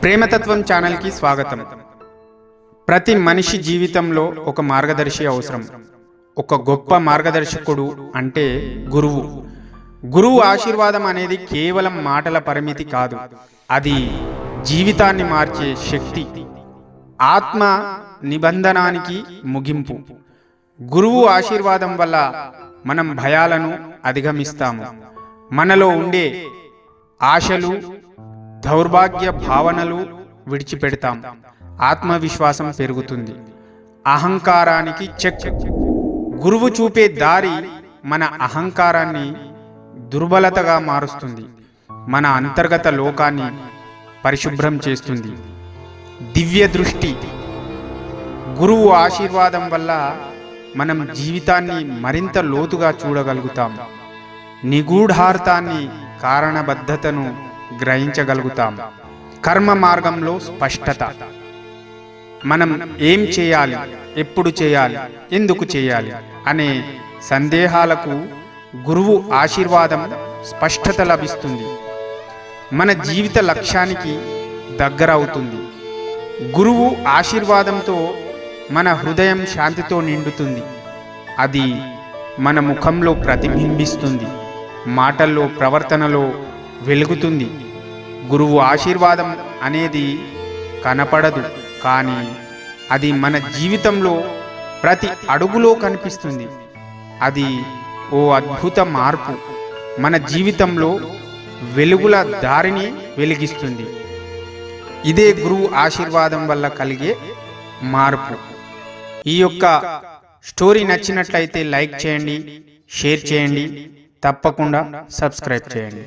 ప్రేమతత్వం ఛానల్కి స్వాగతం. ప్రతి మనిషి జీవితంలో ఒక మార్గదర్శి అవసరం. ఒక గొప్ప మార్గదర్శకుడు అంటే గురువు. గురువు ఆశీర్వాదం అనేది కేవలం మాటల పరిమితి కాదు, అది జీవితాన్ని మార్చే శక్తి, ఆత్మ నిబంధనానికి ముగింపు. గురువు ఆశీర్వాదం వల్ల మనం భయాలను అధిగమిస్తాము, మనలో ఉండే ఆశలు, దౌర్భాగ్య భావనలు విడిచిపెడతాం, ఆత్మవిశ్వాసం పెరుగుతుంది, అహంకారానికి చెక్. గురువు చూపే దారి మన అహంకారాన్ని దుర్బలతగా మారుస్తుంది, మన అంతర్గత లోకాన్ని పరిశుభ్రం చేస్తుంది. దివ్య దృష్టి. గురువు ఆశీర్వాదం వల్ల మనం జీవితాన్ని మరింత లోతుగా చూడగలుగుతాం, నిగూఢార్థాన్ని, కారణబద్ధతను గ్రహించగలుగుతాం. కర్మ మార్గంలో స్పష్టత. మనం ఏం చేయాలి, ఎప్పుడు చేయాలి, ఎందుకు చేయాలి అనే సందేహాలకు గురువు ఆశీర్వాదం స్పష్టత లభిస్తుంది, మన జీవిత లక్ష్యానికి దగ్గర అవుతుంది. గురువు ఆశీర్వాదంతో మన హృదయం శాంతితో నిండుతుంది, అది మన ముఖంలో ప్రతిబింబిస్తుంది, మాటల్లో, ప్రవర్తనలో వెలుగుతుంది. గురువు ఆశీర్వాదం అనేది కనపడదు, కానీ అది మన జీవితంలో ప్రతి అడుగులో కనిపిస్తుంది. అది ఓ అద్భుత మార్పు, మన జీవితంలో వెలుగుల దారిని వెలిగిస్తుంది. ఇదే గురువు ఆశీర్వాదం వల్ల కలిగే మార్పు. ఈ యొక్క స్టోరీ నచ్చినట్లయితే లైక్ చేయండి, షేర్ చేయండి, తప్పకుండా సబ్స్క్రైబ్ చేయండి.